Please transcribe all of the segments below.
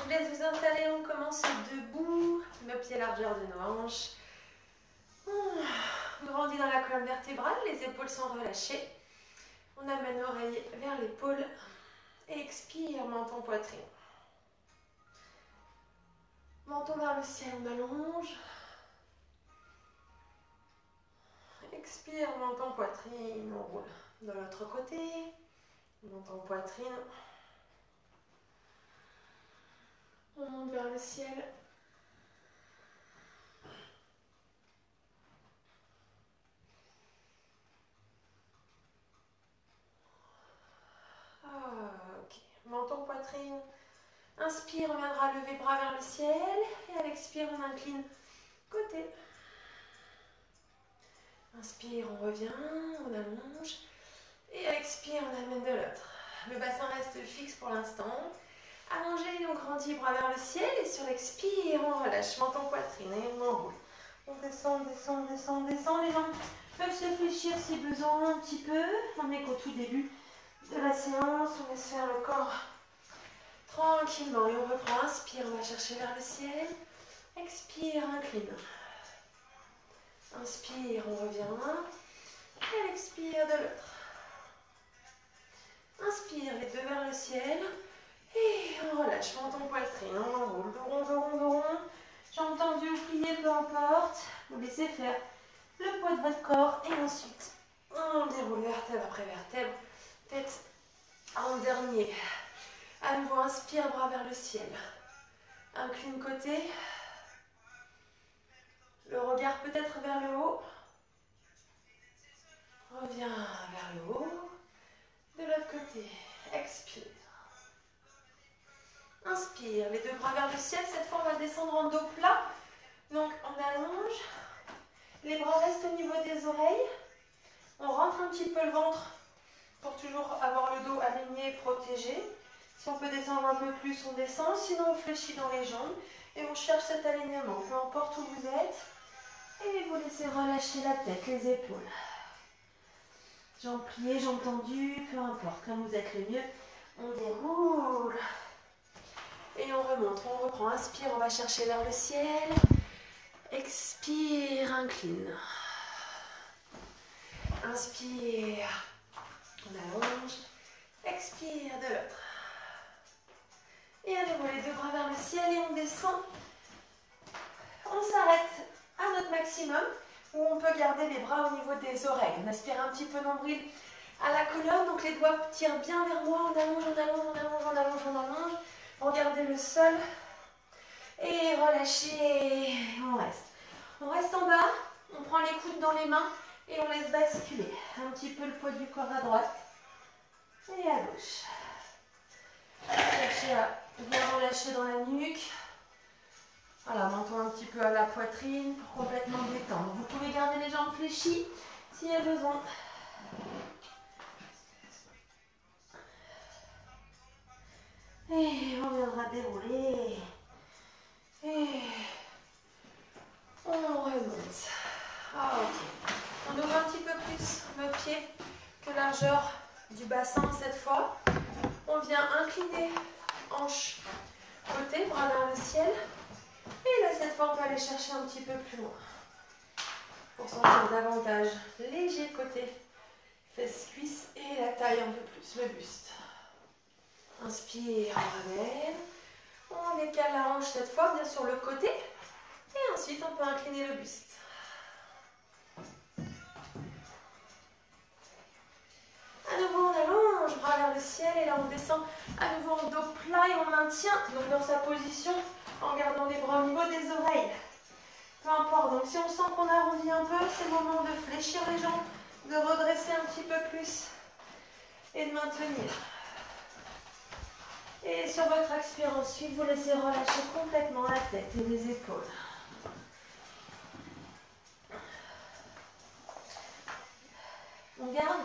vous laisse vous installer, on commence debout, nos pieds largeur de nos hanches. On grandit dans la colonne vertébrale, les épaules sont relâchées. On amène l'oreille vers l'épaule et expire, menton, poitrine. Menton vers le ciel, on allonge. Expire, menton, poitrine, on roule. De l'autre côté, menton, poitrine. On monte vers le ciel. Ok. Menton, poitrine. Inspire, on viendra lever bras vers le ciel. Et à l'expire, on incline côté. Inspire, on revient, on allonge. Et à l'expire, on amène de l'autre. Le bassin reste fixe pour l'instant. Allongé, on grandit, bras vers le ciel. Et sur l'expire, on relâche menton, poitrine et on enroule. On descend, descend, descend, descend. Les jambes peuvent se fléchir si besoin un petit peu. On n'est qu'au tout début de la séance. On laisse faire le corps tranquillement. Et on reprend. Inspire, on va chercher vers le ciel. Expire, incline. Inspire, on revient. Et expire de l'autre. Inspire, les deux vers le ciel. Et on relâche, menton, poitrine, on enroule, dos rond, dos rond, dos rond. Jambes tendues ou pliées, peu importe. Vous laissez faire le poids de votre corps. Et ensuite, on déroule vertèbre après vertèbre. Tête en dernier. À nouveau, inspire, bras vers le ciel. Incline côté. Le regard peut-être vers le haut. Reviens vers le haut. De l'autre côté, expire. Inspire, les deux bras vers le ciel. Cette fois, on va descendre en dos plat. Donc, on allonge. Les bras restent au niveau des oreilles. On rentre un petit peu le ventre pour toujours avoir le dos aligné et protégé. Si on peut descendre un peu plus, on descend. Sinon, on fléchit dans les jambes et on cherche cet alignement. Peu importe où vous êtes. Et vous laissez relâcher la tête, les épaules. Jambes pliées, jambes tendues, peu importe. Comme vous êtes le mieux, on déroule. Et on remonte, on reprend. Inspire, on va chercher vers le ciel. Expire, incline. Inspire, on allonge. Expire de l'autre. Et à nouveau, les deux bras vers le ciel et on descend. On s'arrête à notre maximum, où on peut garder les bras au niveau des oreilles. On aspire un petit peu nombril à la colonne, donc les doigts tirent bien vers moi. On allonge, on allonge, on allonge, on allonge, on allonge. Regardez le sol. Et relâchez. On reste. On reste en bas. On prend les coudes dans les mains et on laisse basculer un petit peu le poids du corps à droite et à gauche. Cherchez à bien relâcher dans la nuque. Voilà, menton un petit peu à la poitrine pour complètement détendre. Vous pouvez garder les jambes fléchies s'il y a besoin. Et on viendra dérouler. Et on remonte. Ok. On ouvre un petit peu plus nos pieds que largeur du bassin cette fois. On vient incliner hanche côté, bras vers le ciel. Et là, cette fois, on peut aller chercher un petit peu plus loin. Pour sentir davantage léger côté fesses, cuisses et la taille un peu plus, le buste. Inspire, on ramène. On décale la hanche cette fois, bien sur le côté. Et ensuite, on peut incliner le buste. À nouveau, on allonge, bras vers le ciel. Et là, on descend à nouveau en dos plat et on maintient donc dans sa position en gardant les bras au niveau des oreilles. Peu importe. Donc, si on sent qu'on arrondit un peu, c'est le moment de fléchir les jambes, de redresser un petit peu plus et de maintenir. Et sur votre expire ensuite, vous laissez relâcher complètement la tête et les épaules. On garde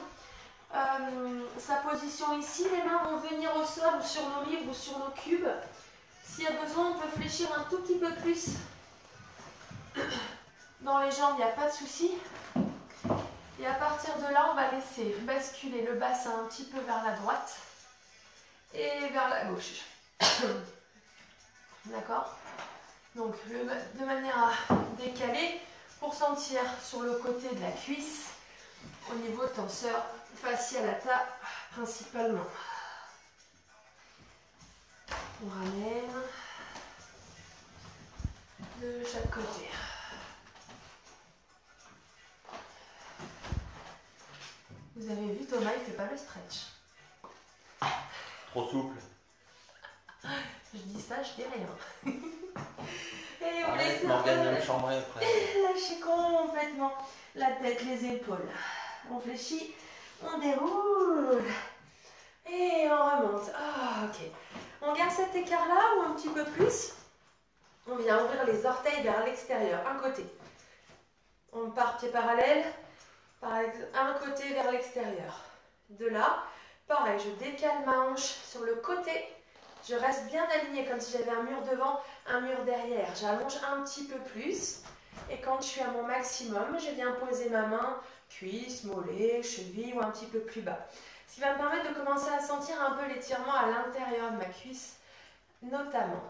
sa position ici. Les mains vont venir au sol ou sur nos livres ou sur nos cubes. S'il y a besoin, on peut fléchir un tout petit peu plus dans les jambes, il n'y a pas de souci. Et à partir de là, on va laisser basculer le bassin un petit peu vers la droite et vers la gauche. D'accord? Donc, de manière à décaler pour sentir sur le côté de la cuisse, au niveau tenseur fascialata principalement. On ramène de chaque côté. Vous avez vu, Thomas, il ne fait pas le stretch. Trop souple. Je dis ça, je dis rien. Et vous Arrête, laissez Morgane va me chambrer après. lâchez complètement la tête, les épaules. On fléchit, on déroule. Et on remonte. Ah, ok. On garde cet écart-là ou un petit peu plus. On vient ouvrir les orteils vers l'extérieur, un côté. On part pied parallèle, un côté vers l'extérieur. De là, pareil, je décale ma hanche sur le côté. Je reste bien alignée, comme si j'avais un mur devant, un mur derrière. J'allonge un petit peu plus. Et quand je suis à mon maximum, je viens poser ma main, cuisse, mollet, cheville ou un petit peu plus bas. Ce qui va me permettre de commencer à sentir un peu l'étirement à l'intérieur de ma cuisse, notamment.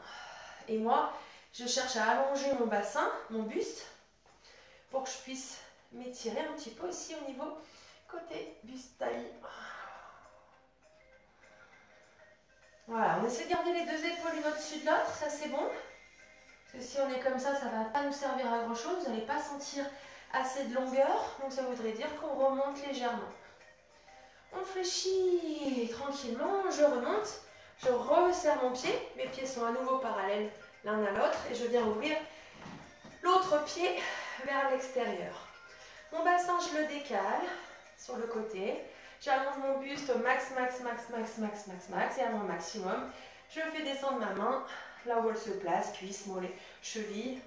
Et moi, je cherche à allonger mon bassin, mon buste, pour que je puisse m'étirer un petit peu aussi au niveau côté buste-taille. Voilà, on essaie de garder les deux épaules l'une au-dessus de l'autre, ça c'est bon. Parce que si on est comme ça ne va pas nous servir à grand chose, vous n'allez pas sentir assez de longueur, donc ça voudrait dire qu'on remonte légèrement. On fléchit tranquillement, je remonte, je resserre mon pied, mes pieds sont à nouveau parallèles l'un à l'autre et je viens ouvrir l'autre pied vers l'extérieur. Mon bassin, je le décale sur le côté. J'allonge mon buste au max, et à mon maximum. Je fais descendre ma main là où elle se place, cuisse, mollet, cheville,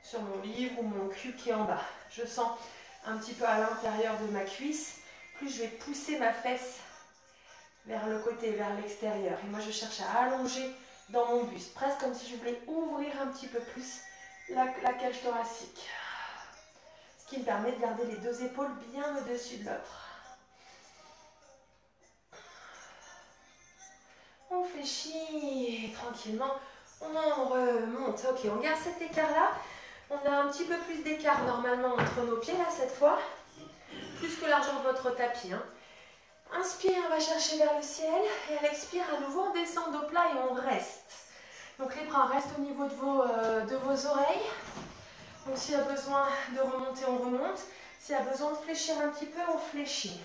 sur mon livre ou mon cul qui est en bas. Je sens un petit peu à l'intérieur de ma cuisse. Plus je vais pousser ma fesse vers le côté, vers l'extérieur. Et moi, je cherche à allonger dans mon buste, presque comme si je voulais ouvrir un petit peu plus la cage thoracique. Ce qui me permet de garder les deux épaules bien au-dessus de l'autre. On fléchit tranquillement, on remonte. Ok, on garde cet écart-là. On a un petit peu plus d'écart normalement entre nos pieds là cette fois. Plus que largeur de votre tapis. Hein. Inspire, on va chercher vers le ciel. Et à l'expire, à nouveau, on descend dos plat et on reste. Donc les bras restent au niveau de vos oreilles. Donc s'il y a besoin de remonter, on remonte. S'il y a besoin de fléchir un petit peu, on fléchit.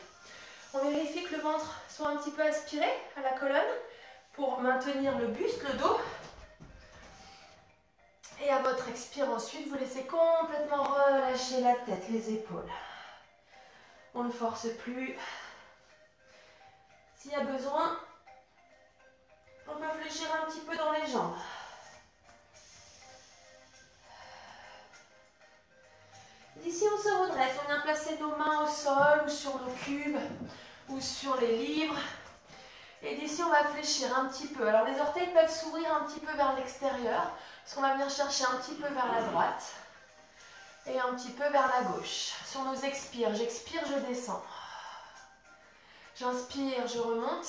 On vérifie que le ventre soit un petit peu aspiré à la colonne pour maintenir le buste, le dos. Et à votre expire ensuite, vous laissez complètement relâcher la tête, les épaules. On ne force plus. S'il y a besoin, on peut fléchir un petit peu dans les jambes. D'ici, on se redresse. On vient placer nos mains au sol ou sur nos cubes ou sur les livres. Et d'ici, on va fléchir un petit peu. Alors, les orteils peuvent s'ouvrir un petit peu vers l'extérieur, parce qu'on va venir chercher un petit peu vers la droite et un petit peu vers la gauche. Sur nos expires, j'expire, je descends. J'inspire, je remonte.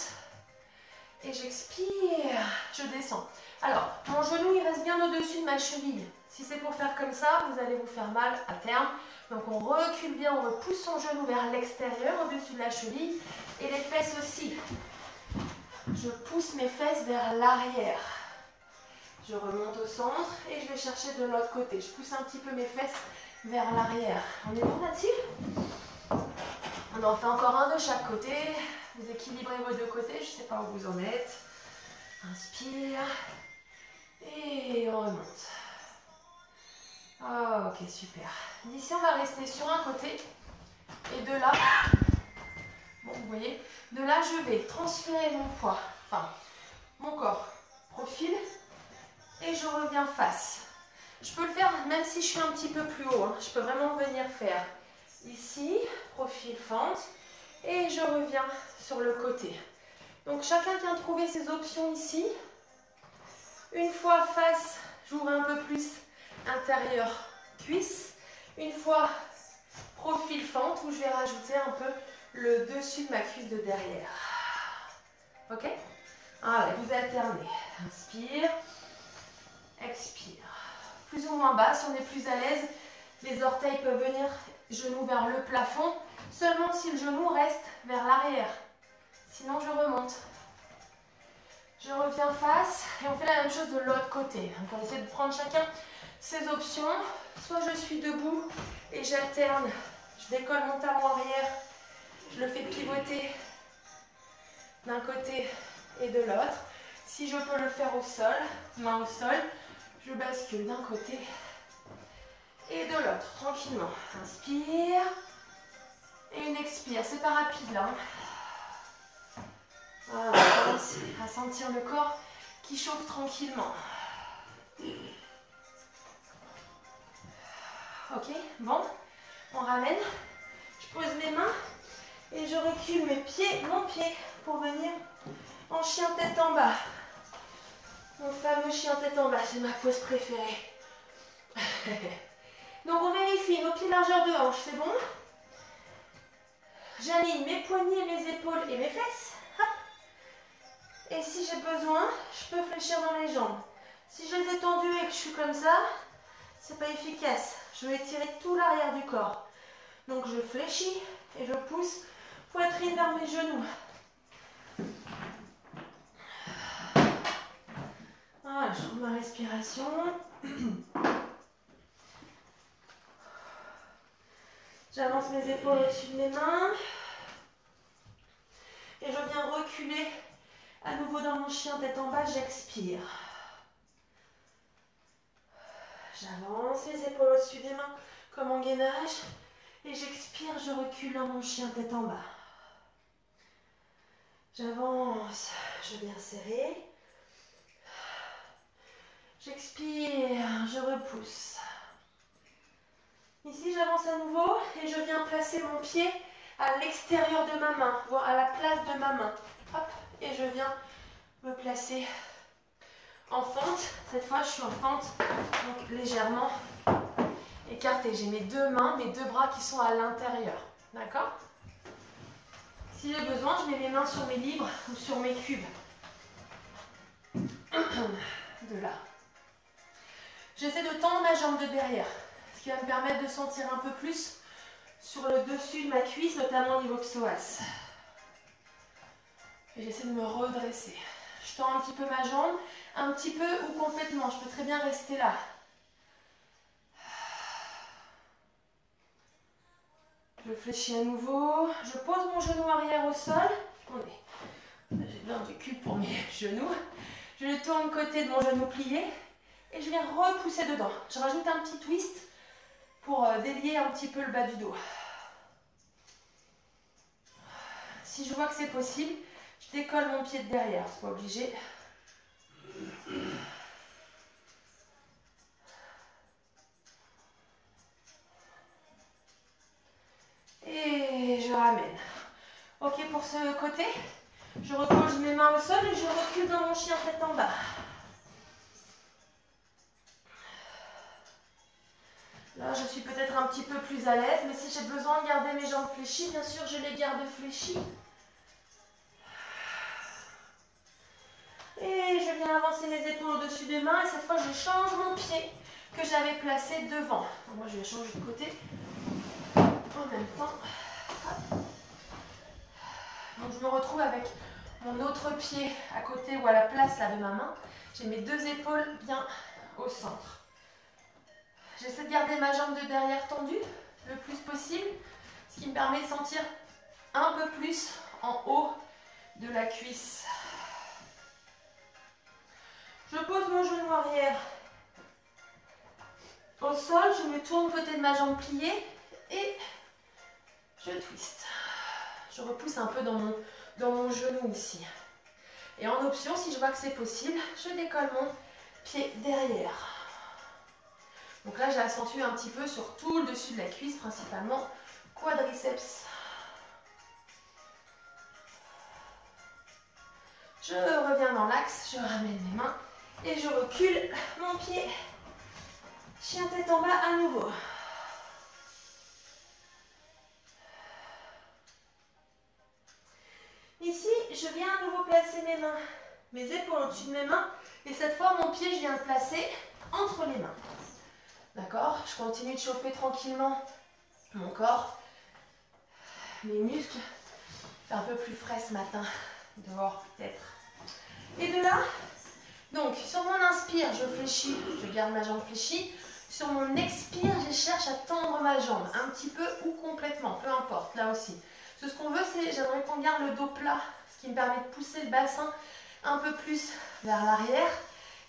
Et j'expire, je descends. Alors, mon genou, il reste bien au-dessus de ma cheville. Si c'est pour faire comme ça, vous allez vous faire mal à terme. Donc, on recule bien, on repousse son genou vers l'extérieur, au-dessus de la cheville. Et les fesses aussi. Je pousse mes fesses vers l'arrière. Je remonte au centre et je vais chercher de l'autre côté. Je pousse un petit peu mes fesses vers l'arrière. On est bon là-dessus? On en fait encore un de chaque côté. Vous équilibrez vos deux côtés. Je ne sais pas où vous en êtes. Inspire. Et on remonte. Oh, ok, super. D'ici, on va rester sur un côté. Et de là, bon, vous voyez, de là, je vais transférer mon poids, enfin, mon corps, profil, et je reviens face. Je peux le faire même si je suis un petit peu plus haut. Hein. Je peux vraiment venir faire ici, profil, fente, et je reviens sur le côté. Donc, chacun vient trouver ses options ici. Une fois face, j'ouvre un peu plus intérieur, cuisse. Une fois profil, fente, où je vais rajouter un peu le dessus de ma cuisse de derrière. Ok? Allez, vous alternez. Inspire. Expire. Plus ou moins bas, si on est plus à l'aise, les orteils peuvent venir, genou vers le plafond, seulement si le genou reste vers l'arrière. Sinon, je remonte. Je reviens face et on fait la même chose de l'autre côté. Donc, on essaie de prendre chacun ses options. Soit je suis debout et j'alterne. Je décolle mon talon arrière. Je le fais pivoter d'un côté et de l'autre. Si je peux le faire au sol, main au sol, je bascule d'un côté et de l'autre, tranquillement. Inspire et une expire. C'est pas rapide là. Voilà, on commence à sentir le corps qui chauffe tranquillement. Ok, bon, on ramène. Je pose mes mains et je recule mes pieds, mon pied, pour venir en chien tête en bas. Mon fameux chien tête en bas, c'est ma pose préférée. Donc on vérifie nos pieds largeur de hanche, c'est bon? J'aligne mes poignets, mes épaules et mes fesses. Hop. Et si j'ai besoin, je peux fléchir dans les jambes. Si je les ai tendues et que je suis comme ça, c'est pas efficace. Je vais étirer tout l'arrière du corps. Donc je fléchis et je pousse poitrine vers mes genoux. Voilà, je trouve ma respiration. J'avance mes épaules au-dessus de mes mains. Et je viens reculer à nouveau dans mon chien tête en bas, j'expire. J'avance les épaules au-dessus des mains comme en gainage. Et j'expire, je recule dans mon chien tête en bas. J'avance, je viens serrer. J'expire, je repousse. Ici, j'avance à nouveau et je viens placer mon pied à l'extérieur de ma main, voire à la place de ma main. Hop, et je viens me placer en fente. Cette fois, je suis en fente, donc légèrement écartée. J'ai mes deux mains, mes deux bras qui sont à l'intérieur. D'accord? Si j'ai besoin, je mets mes mains sur mes livres ou sur mes cubes. De là. J'essaie de tendre ma jambe de derrière, ce qui va me permettre de sentir un peu plus sur le dessus de ma cuisse, notamment au niveau psoas. Et j'essaie de me redresser. Je tends un petit peu ma jambe, un petit peu ou complètement. Je peux très bien rester là. Je fléchis à nouveau. Je pose mon genou arrière au sol. J'ai bien du cul pour mes genoux. Je le tourne côté de mon genou plié. Et je viens repousser dedans. Je rajoute un petit twist pour délier un petit peu le bas du dos. Si je vois que c'est possible, je décolle mon pied de derrière. C'est pas obligé. Et je ramène. Ok pour ce côté. Je repose mes mains au sol et je recule dans mon chien tête en bas. Là, je suis peut-être un petit peu plus à l'aise, mais si j'ai besoin de garder mes jambes fléchies, bien sûr, je les garde fléchies. Et je viens avancer les épaules au-dessus des mains, et cette fois, je change mon pied que j'avais placé devant. Donc, moi, je vais changer de côté en même temps. Donc, je me retrouve avec mon autre pied à côté ou à la place là, de ma main. J'ai mes deux épaules bien au centre. J'essaie de garder ma jambe de derrière tendue le plus possible, ce qui me permet de sentir un peu plus en haut de la cuisse. Je pose mon genou arrière au sol, je me tourne côté de ma jambe pliée et je twiste. Je repousse un peu dans mon genou ici. Et en option, si je vois que c'est possible, je décolle mon pied derrière. Donc là, j'accentue un petit peu sur tout le dessus de la cuisse, principalement quadriceps. Je reviens dans l'axe, je ramène mes mains et je recule mon pied. Chien tête en bas à nouveau. Ici, je viens à nouveau placer mes mains, mes épaules au-dessus de mes mains. Et cette fois, mon pied, je viens le placer entre les mains. D'accord? Je continue de chauffer tranquillement mon corps, mes muscles. C'est un peu plus frais ce matin, dehors peut-être. Et de là, donc sur mon inspire, je fléchis, je garde ma jambe fléchie. Sur mon expire, je cherche à tendre ma jambe, un petit peu ou complètement, peu importe, là aussi. Ce qu'on veut, c'est, j'aimerais qu'on garde le dos plat, ce qui me permet de pousser le bassin un peu plus vers l'arrière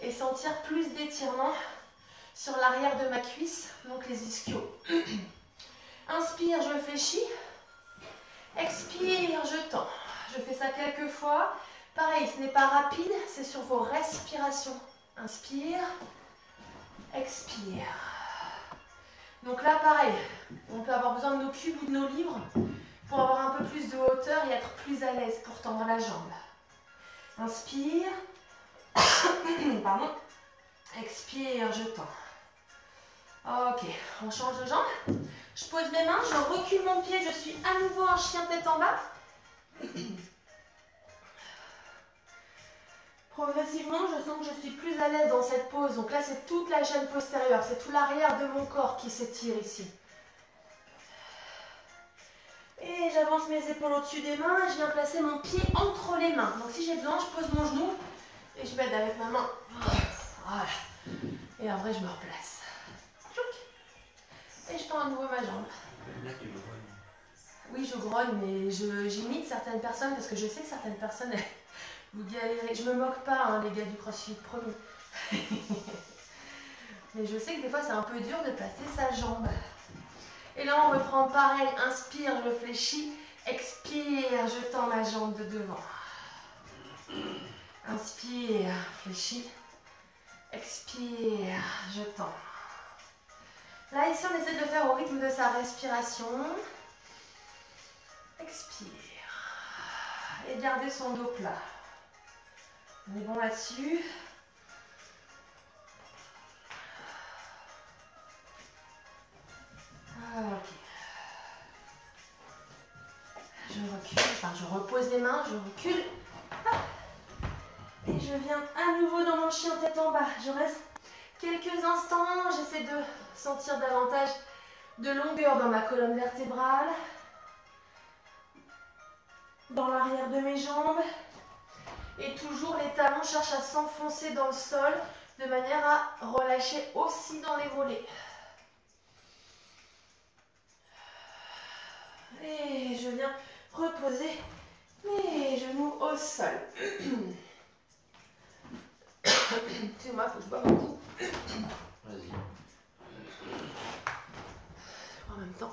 et sentir plus d'étirement sur l'arrière de ma cuisse, donc les ischios. Inspire, je fléchis. Expire, je tends. Je fais ça quelques fois. Pareil, ce n'est pas rapide, c'est sur vos respirations. Inspire, expire. Donc là, pareil, on peut avoir besoin de nos cubes ou de nos livres pour avoir un peu plus de hauteur et être plus à l'aise pour tendre la jambe. Inspire. Pardon. Expire, je tends. Ok, on change de jambe. Je pose mes mains, je recule mon pied, je suis à nouveau en chien tête en bas. Progressivement, je sens que je suis plus à l'aise dans cette pose. Donc là, c'est toute la chaîne postérieure, c'est tout l'arrière de mon corps qui s'étire ici. Et j'avance mes épaules au-dessus des mains, je viens placer mon pied entre les mains. Donc si j'ai besoin, je pose mon genou et je m'aide avec ma main. Voilà. Et après, je me replace. Et je tends à nouveau ma jambe. Là, tu me vois. Oui, je grogne, mais j'imite certaines personnes parce que je sais que certaines personnes, vous galérez. Je me moque pas, hein, les gars du CrossFit, promis. Mais je sais que des fois, c'est un peu dur de placer sa jambe. Et là, on reprend pareil. Inspire, je fléchis. Expire, je tends ma jambe de devant. Inspire, fléchis. Expire, je tends. Là, ici, on essaie de le faire au rythme de sa respiration. Expire. Et garder son dos plat. On est bon là-dessus. Ok. Je recule, enfin je repose les mains, je recule. Et je viens à nouveau dans mon chien tête en bas. Je reste quelques instants, j'essaie de sentir davantage de longueur dans ma colonne vertébrale, dans l'arrière de mes jambes. Et toujours les talons cherchent à s'enfoncer dans le sol de manière à relâcher aussi dans les volets. Et je viens reposer mes genoux au sol. Excusez-moi, il faut que je boive un coup. Vas-y. En même temps,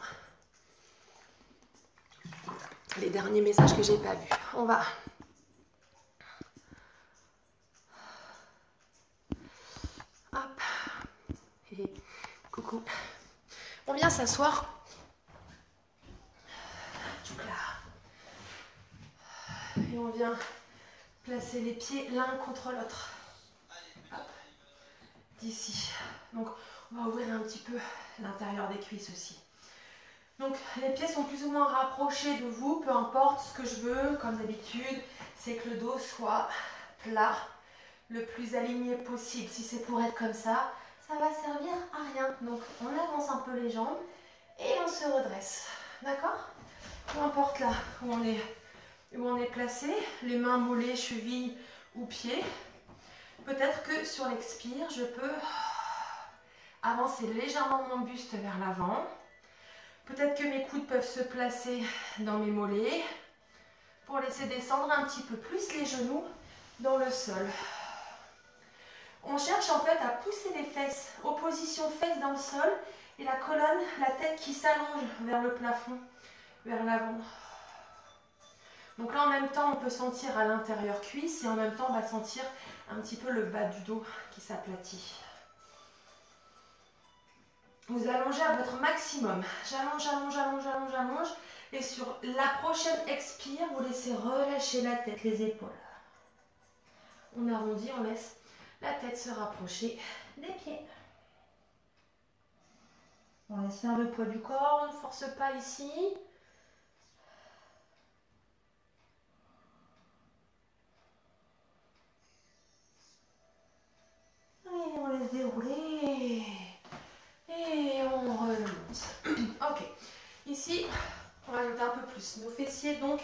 les derniers messages que j'ai pas vus. On va. Hop. Et coucou. On vient s'asseoir. Et on vient placer les pieds l'un contre l'autre. D'ici. Donc, on va ouvrir un petit peu l'intérieur des cuisses aussi. Donc, les pieds sont plus ou moins rapprochés de vous, peu importe. Ce que je veux, comme d'habitude, c'est que le dos soit plat, le plus aligné possible. Si c'est pour être comme ça, ça va servir à rien. Donc, on avance un peu les jambes et on se redresse. D'accord? Peu importe là où on est placé, les mains, mollets, chevilles ou pieds. Peut-être que sur l'expire, je peux avancer légèrement mon buste vers l'avant. Peut-être que mes coudes peuvent se placer dans mes mollets pour laisser descendre un petit peu plus les genoux dans le sol. On cherche en fait à pousser les fesses, opposition fesses dans le sol et la colonne, la tête qui s'allonge vers le plafond, vers l'avant. Donc là, en même temps, on peut sentir à l'intérieur cuisse et en même temps, on va sentir un petit peu le bas du dos qui s'aplatit. Vous allongez à votre maximum. J'allonge, j'allonge, j'allonge, j'allonge, j'allonge. Et sur la prochaine expire, vous laissez relâcher la tête, les épaules. On arrondit, on laisse la tête se rapprocher des pieds. On laisse faire le poids du corps, on ne force pas ici. Et on laisse laisse dérouler. Et on remonte. Ok. Ici, on va ajouter un peu plus. Nos fessiers, donc,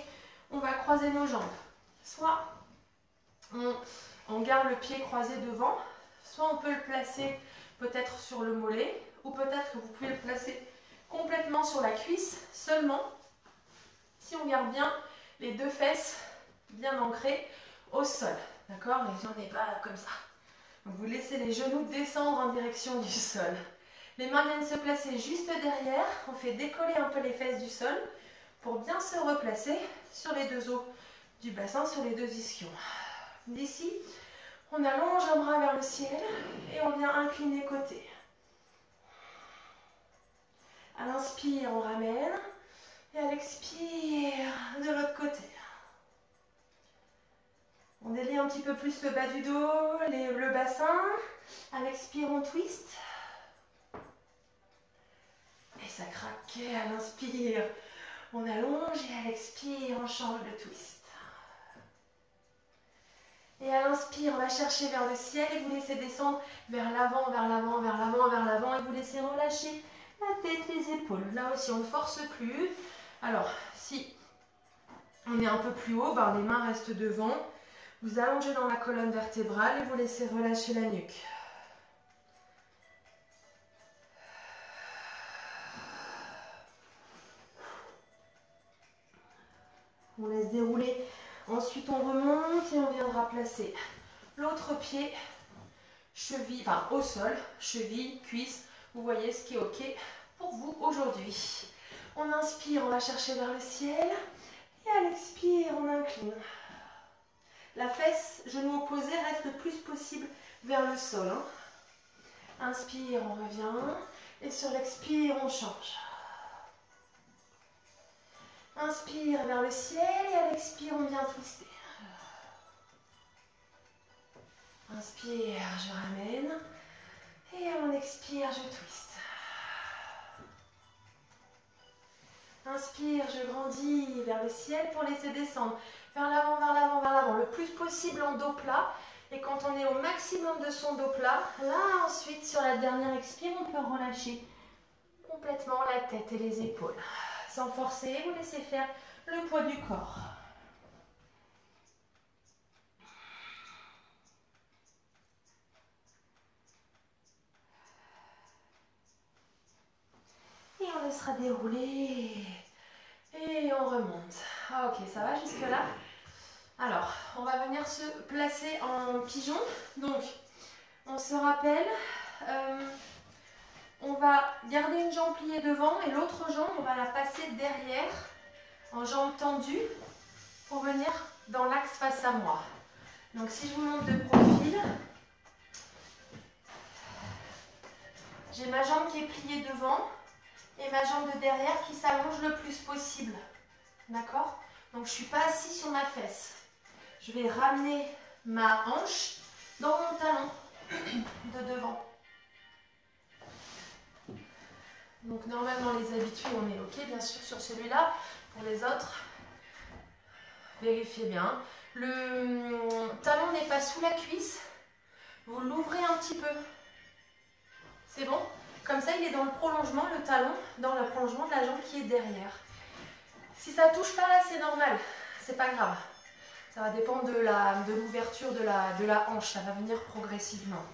on va croiser nos jambes. Soit on garde le pied croisé devant, soit on peut le placer peut-être sur le mollet, ou peut-être que vous pouvez le placer complètement sur la cuisse, seulement si on garde bien les deux fesses bien ancrées au sol. D'accord? Les gens n'est pas comme ça. Donc vous laissez les genoux descendre en direction du sol. Les mains viennent se placer juste derrière. On fait décoller un peu les fesses du sol pour bien se replacer sur les deux os du bassin, sur les deux ischions. D'ici, on allonge un bras vers le ciel et on vient incliner côté. À l'inspire, on ramène. Et à l'expire, de l'autre côté. On délie un petit peu plus le bas du dos, le bassin. À l'expire, on twist. Et ça craque. À l'inspire, on allonge. Et à l'expire, on change de twist. Et à l'inspire, on va chercher vers le ciel et vous laissez descendre vers l'avant, vers l'avant, vers l'avant, vers l'avant. Et vous laissez relâcher la tête, les épaules. Là aussi, on ne force plus. Alors, si on est un peu plus haut, ben les mains restent devant. Vous allongez dans la colonne vertébrale et vous laissez relâcher la nuque. On laisse dérouler. Ensuite, on remonte et on viendra placer l'autre pied, cheville, enfin au sol, cheville, cuisse. Vous voyez ce qui est OK pour vous aujourd'hui. On inspire, on va chercher vers le ciel. Et à l'expire, on incline. La fesse, genou opposé, reste le plus possible vers le sol. Inspire, on revient. Et sur l'expire, on change. Inspire vers le ciel et à l'expire, on vient twister. Inspire, je ramène. Et à mon expire, je twiste. Inspire, je grandis vers le ciel pour laisser descendre vers l'avant, vers l'avant, vers l'avant. Le plus possible en dos plat. Et quand on est au maximum de son dos plat, là ensuite sur la dernière expire, on peut relâcher complètement la tête et les épaules. Sans forcer, vous laissez faire le poids du corps. Et on laissera dérouler. Et on remonte. Ah, ok, ça va jusque là? Alors, on va venir se placer en pigeon. Donc, on se rappelle, on va garder une jambe pliée devant et l'autre jambe, on va la passer derrière en jambe tendue pour venir dans l'axe face à moi. Donc, si je vous montre de profil, j'ai ma jambe qui est pliée devant et ma jambe de derrière qui s'allonge le plus possible. D'accord? Donc, je ne suis pas assis sur ma fesse. Je vais ramener ma hanche dans mon talon de devant. Donc, normalement, les habitués, on est OK, bien sûr, sur celui-là. Pour les autres, vérifiez bien. Le talon n'est pas sous la cuisse. Vous l'ouvrez un petit peu. C'est bon? Comme ça, il est dans le prolongement, le talon, dans le prolongement de la jambe qui est derrière. Si ça ne touche pas là, c'est normal. C'est pas grave. Ça va dépendre de l'ouverture de la hanche. Ça va venir progressivement.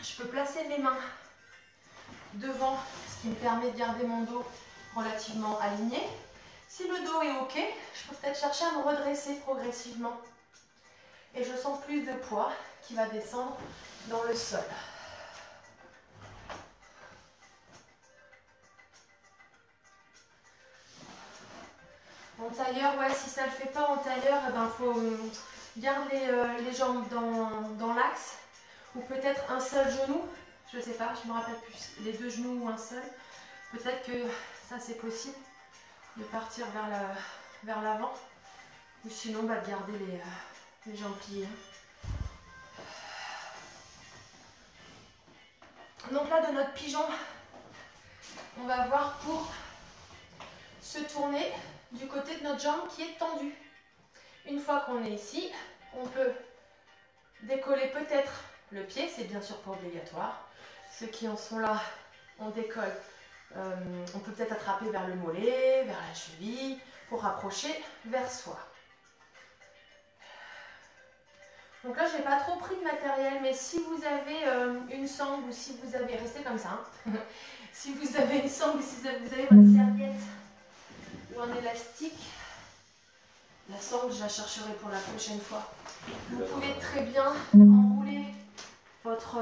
Je peux placer mes mains devant, ce qui me permet de garder mon dos relativement aligné. Si le dos est OK, je peux peut-être chercher à me redresser progressivement. Et je sens plus de poids qui va descendre dans le sol. En tailleur, ouais, si ça ne le fait pas en tailleur, il faut garder les jambes dans l'axe. Ou peut-être un seul genou. Je ne sais pas, je ne me rappelle plus. Les deux genoux ou un seul. Peut-être que ça c'est possible de partir vers l'avant. Ou sinon, de garder les jambes pliées. Donc là, de notre pigeon, on va voir pour se tourner du côté de notre jambe qui est tendue. Une fois qu'on est ici, on peut décoller peut-être le pied, c'est bien sûr pas obligatoire. Ceux qui en sont là, on décolle. On peut peut-être attraper vers le mollet, vers la cheville, pour rapprocher vers soi. Donc là, je n'ai pas trop pris de matériel, mais si vous avez une sangle ou si vous avez, restez comme ça, hein. Si vous avez une sangle ou si vous avez votre serviette ou un élastique, la sangle, je la chercherai pour la prochaine fois. Vous pouvez très bien enrouler votre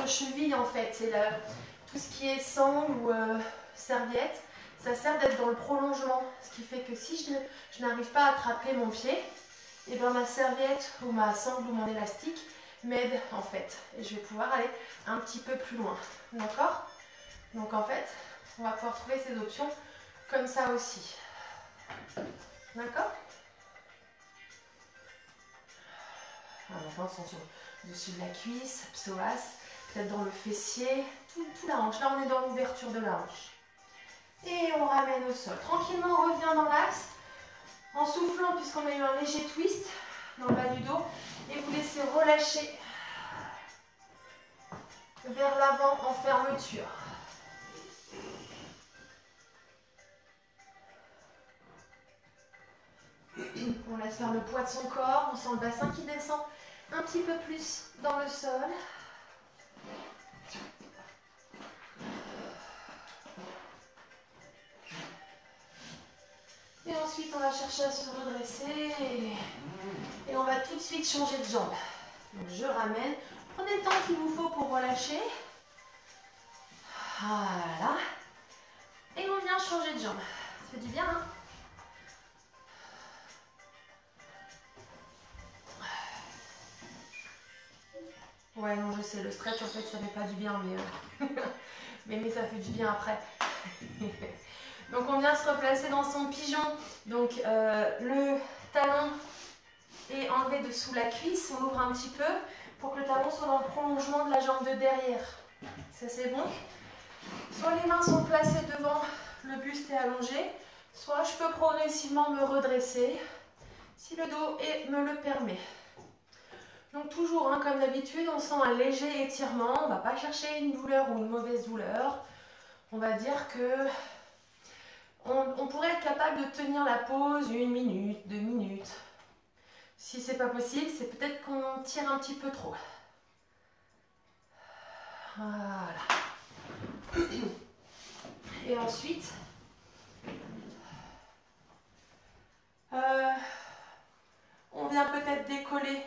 cheville en fait. C'est tout ce qui est sangle ou serviette, ça sert d'être dans le prolongement. Ce qui fait que si je n'arrive pas à attraper mon pied, et bien ma serviette ou ma sangle ou mon élastique m'aide en fait. Et je vais pouvoir aller un petit peu plus loin. D'accord? Donc en fait, on va pouvoir trouver ces options comme ça aussi. D'accord? Maintenant, attention, dessus de la cuisse, psoas, peut-être dans le fessier, tout la hanche. Là, on est dans l'ouverture de la hanche. Et on ramène au sol. Tranquillement, on revient dans l'axe. En soufflant, puisqu'on a eu un léger twist dans le bas du dos, et vous laissez relâcher vers l'avant en fermeture. On laisse faire le poids de son corps, on sent le bassin qui descend un petit peu plus dans le sol. Et ensuite, on va chercher à se redresser et on va tout de suite changer de jambe. Donc, je ramène. Prenez le temps qu'il vous faut pour relâcher. Voilà. Et on vient changer de jambe. Ça fait du bien, hein? Ouais, non, je sais, le stretch, en fait, ça fait pas du bien, mais ça fait du bien après. Donc, on vient se replacer dans son pigeon. Donc, le talon est enlevé dessous la cuisse. On ouvre un petit peu pour que le talon soit dans le prolongement de la jambe de derrière. Ça, c'est bon. Soit les mains sont placées devant, le buste est allongé. Soit je peux progressivement me redresser si le dos me le permet. Donc toujours, hein, comme d'habitude, on sent un léger étirement. On ne va pas chercher une douleur ou une mauvaise douleur. On va dire que on pourrait être capable de tenir la pause 1 minute, 2 minutes. Si c'est pas possible, c'est peut-être qu'on tire un petit peu trop. Voilà. Et ensuite, on vient peut-être décoller.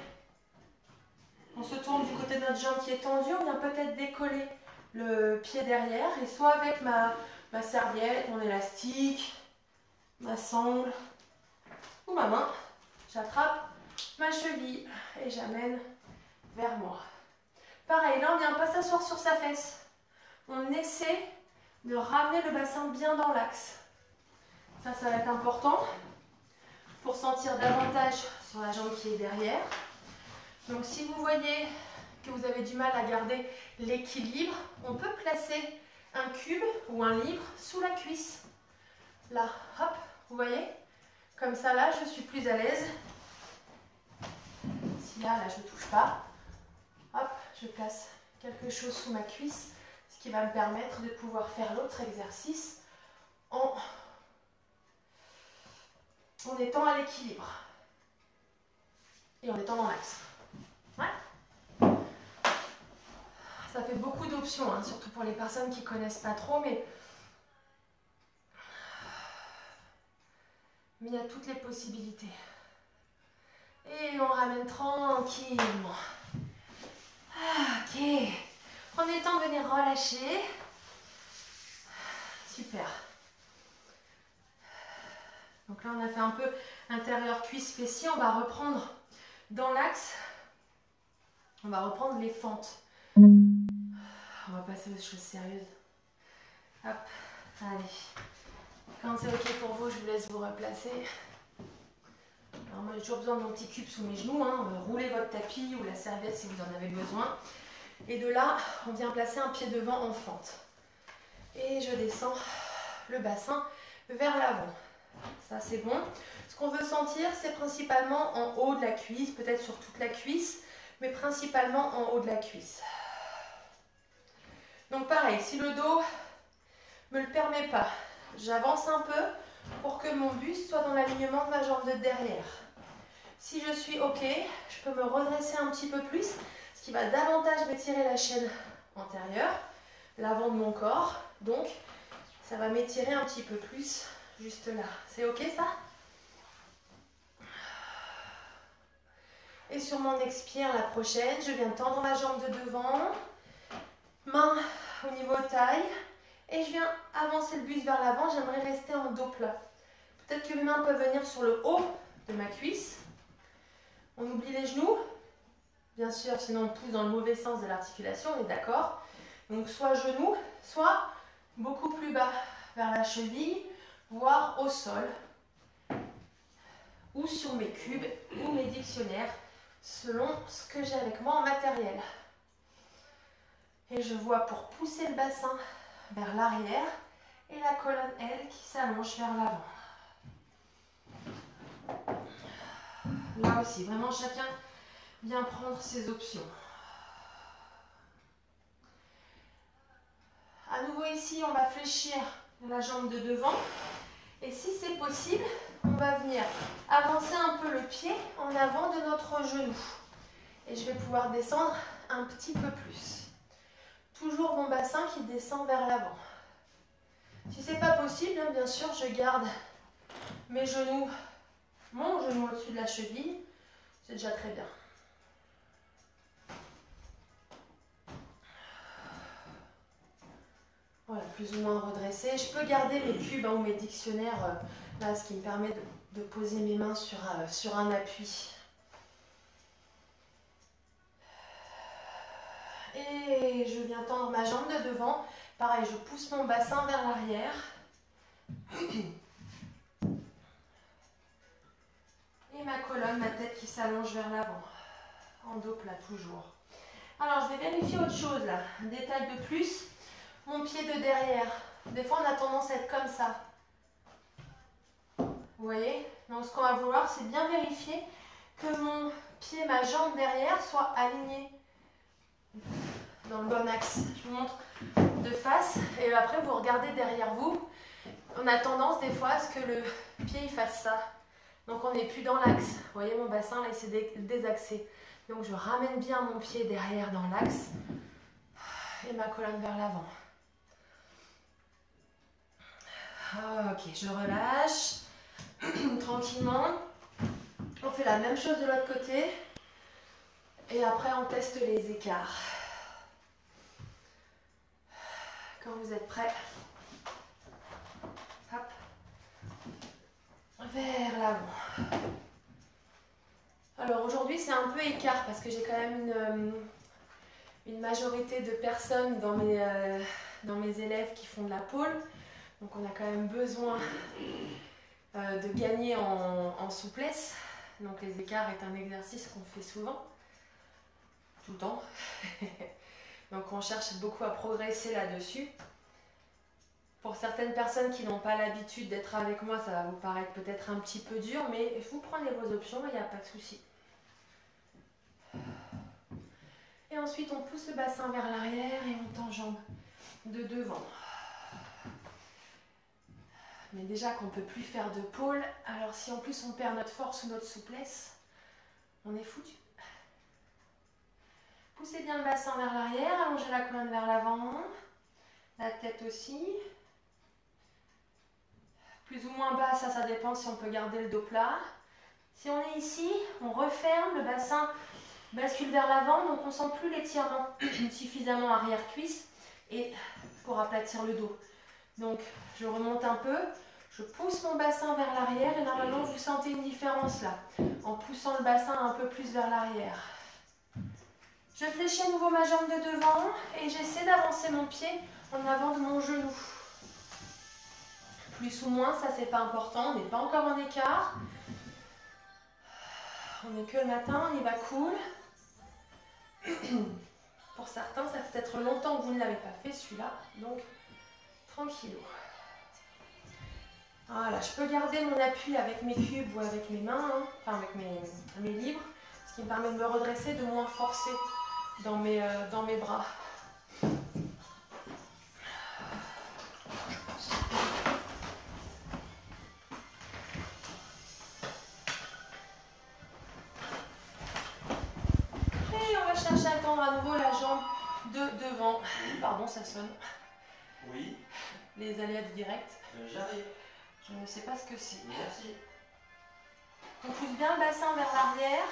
On se tourne du côté de notre jambe qui est tendue. On vient peut-être décoller le pied derrière. Et soit avec ma serviette, mon élastique, ma sangle ou ma main, j'attrape ma cheville et j'amène vers moi. Pareil, là on ne vient pas s'asseoir sur sa fesse. On essaie de ramener le bassin bien dans l'axe. Ça va être important pour sentir davantage sur la jambe qui est derrière. Donc si vous voyez que vous avez du mal à garder l'équilibre, on peut placer un cube ou un livre sous la cuisse. Là, hop, vous voyez? Comme ça, là, je suis plus à l'aise. Si là, je ne touche pas, hop, je place quelque chose sous ma cuisse, ce qui va me permettre de pouvoir faire l'autre exercice en étant à l'équilibre et en étant dans l'axe. Ouais. Ça fait beaucoup d'options, hein, surtout pour les personnes qui ne connaissent pas trop, mais il y a toutes les possibilités. Et on ramène tranquillement. Ok. Prenez le temps de venir relâcher. Super. Donc là, on a fait un peu intérieur cuisse fessier. On va reprendre dans l'axe. On va reprendre les fentes. On va passer aux choses sérieuses. Hop, allez. Quand c'est ok pour vous, je vous laisse vous replacer. Alors moi, j'ai toujours besoin de mon petit cube sous mes genoux. Hein. Roulez votre tapis ou la serviette si vous en avez besoin. Et de là, on vient placer un pied devant en fente. Et je descends le bassin vers l'avant. Ça, c'est bon. Ce qu'on veut sentir, c'est principalement en haut de la cuisse, peut-être sur toute la cuisse. mais principalement en haut de la cuisse. Donc pareil, si le dos ne me le permet pas, j'avance un peu pour que mon buste soit dans l'alignement de ma jambe de derrière. Si je suis OK, je peux me redresser un petit peu plus, ce qui va davantage m'étirer la chaîne antérieure, l'avant de mon corps. Donc, ça va m'étirer un petit peu plus juste là. C'est OK ça? Et sur mon expire, la prochaine, je viens tendre ma jambe de devant, main au niveau taille, et je viens avancer le buste vers l'avant. J'aimerais rester en dos plat. Peut-être que mes mains peuvent venir sur le haut de ma cuisse. On oublie les genoux, bien sûr, sinon on pousse dans le mauvais sens de l'articulation, on est d'accord. Donc soit genoux, soit beaucoup plus bas vers la cheville, voire au sol, ou sur mes cubes ou mes dictionnaires, selon ce que j'ai avec moi en matériel. Et je vois pour pousser le bassin vers l'arrière et la colonne, elle, qui s'allonge vers l'avant. Là aussi, vraiment chacun vient prendre ses options. À nouveau ici, on va fléchir la jambe de devant. Et si c'est possible, on va venir avancer un peu le pied en avant de notre genou. Et je vais pouvoir descendre un petit peu plus. Toujours mon bassin qui descend vers l'avant. Si ce n'est pas possible, bien sûr, je garde mes genoux, mon genou au-dessus de la cheville. C'est déjà très bien. Voilà, plus ou moins redressé. Je peux garder mes cubes ou mes dictionnaires, là, ce qui me permet de poser mes mains sur un appui. Et je viens tendre ma jambe de devant. Pareil, je pousse mon bassin vers l'arrière. Et ma colonne, ma tête qui s'allonge vers l'avant. En dos plat toujours. Alors, je vais vérifier autre chose là. Un détail de plus. Mon pied de derrière. Des fois, on a tendance à être comme ça. Vous voyez? Donc, ce qu'on va vouloir, c'est bien vérifier que mon pied, ma jambe derrière, soit alignée dans le bon axe. Je vous montre de face. Et après, vous regardez derrière vous. On a tendance des fois à ce que le pied il fasse ça. Donc, on n'est plus dans l'axe. Vous voyez, mon bassin, là, il s'est désaxé. Donc, je ramène bien mon pied derrière dans l'axe. Et ma colonne vers l'avant. Ok, je relâche. Tranquillement. On fait la même chose de l'autre côté. Et après, on teste les écarts. Quand vous êtes prêts. Hop. Vers l'avant. Alors aujourd'hui, c'est un peu écart parce que j'ai quand même une majorité de personnes dans mes élèves qui font de la pole. Donc on a quand même besoin de gagner en souplesse. Donc les écarts est un exercice qu'on fait souvent, tout le temps. Donc on cherche beaucoup à progresser là-dessus. Pour certaines personnes qui n'ont pas l'habitude d'être avec moi, ça va vous paraître peut-être un petit peu dur, mais vous prenez vos options, il n'y a pas de souci. Et ensuite on pousse le bassin vers l'arrière et on t'enjambe de devant. Mais déjà qu'on ne peut plus faire de pôle, alors si en plus on perd notre force ou notre souplesse, on est foutu. Poussez bien le bassin vers l'arrière, allongez la colonne vers l'avant, la tête aussi. Plus ou moins bas, ça dépend si on peut garder le dos plat. Si on est ici, on referme, le bassin bascule vers l'avant, donc on ne sent plus l'étirement suffisamment arrière-cuisse et pour aplatir le dos. Donc je remonte un peu. Je pousse mon bassin vers l'arrière et normalement vous sentez une différence là, en poussant le bassin un peu plus vers l'arrière. Je fléchis à nouveau ma jambe de devant et j'essaie d'avancer mon pied en avant de mon genou. Plus ou moins, ça c'est pas important, on n'est pas encore en écart. On n'est que le matin, on y va cool. Pour certains, ça fait peut-être longtemps que vous ne l'avez pas fait celui-là, donc tranquillou. Voilà, je peux garder mon appui avec mes cubes ou avec mes mains, enfin avec mes livres. Ce qui me permet de me redresser, de moins forcer dans mes bras. Et on va chercher à tendre à nouveau la jambe de devant. Pardon, ça sonne. Oui. Les aléas du direct. J'arrive. Je ne sais pas ce que c'est. Merci. On pousse bien le bassin vers l'arrière.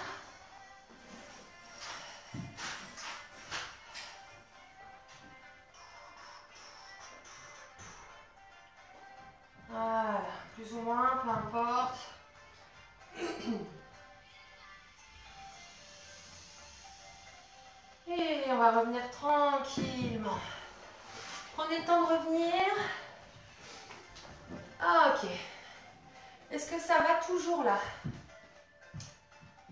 Voilà, plus ou moins, peu importe. Et on va revenir tranquillement. Prenez le temps de revenir. Ok. Est-ce que ça va toujours là?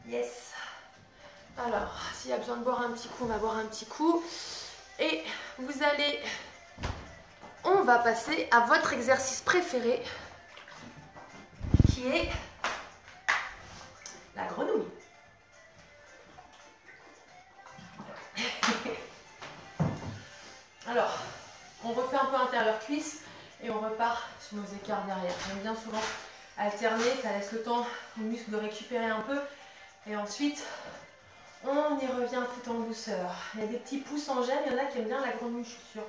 Yes. Alors, s'il y a besoin de boire un petit coup, on va boire un petit coup. Et vous allez... On va passer à votre exercice préféré, qui est la grenouille. Alors, on refait un peu intérieur cuisse et on repart sur nos écarts derrière. J'aime bien souvent alterner, ça laisse le temps aux muscles de récupérer un peu. Et ensuite, on y revient tout en douceur. Il y a des petits pouces en gemme, il y en a qui aiment bien la grenouille, je suis sûre.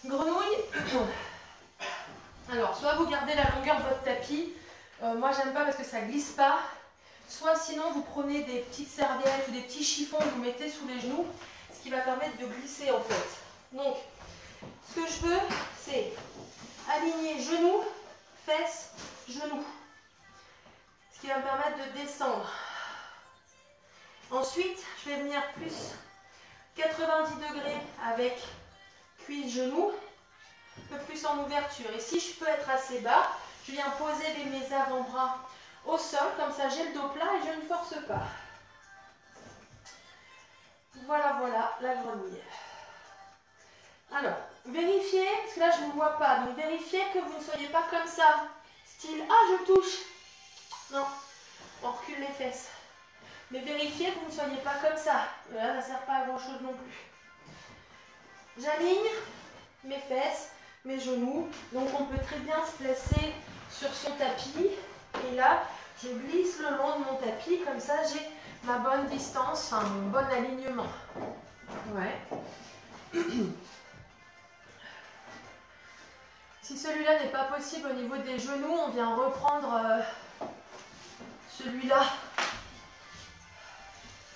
Grenouille. Alors, soit vous gardez la longueur de votre tapis. Moi, j'aime pas parce que ça glisse pas. Soit sinon, vous prenez des petites serviettes ou des petits chiffons que vous mettez sous les genoux, ce qui va permettre de glisser en fait. Donc, ce que je veux, c'est aligner genoux, fesses, genoux. Ce qui va me permettre de descendre. Ensuite, je vais venir plus 90 degrés avec cuisse, genoux, un peu plus en ouverture. Et si je peux être assez bas, je viens poser mes avant-bras au sol, comme ça j'ai le dos plat et je ne force pas. Voilà, voilà la grenouille. Alors, vérifiez, parce que là je ne vous vois pas, donc vérifiez que vous ne soyez pas comme ça, style « Ah, je touche !» Non, on recule les fesses. Mais vérifiez que vous ne soyez pas comme ça. Là, ça ne sert pas à grand chose non plus. J'aligne mes fesses, mes genoux. Donc on peut très bien se placer sur son tapis. Et là, je glisse le long de mon tapis. Comme ça, j'ai ma bonne distance, enfin mon bon alignement. Ouais. Si celui-là n'est pas possible au niveau des genoux, on vient reprendre celui-là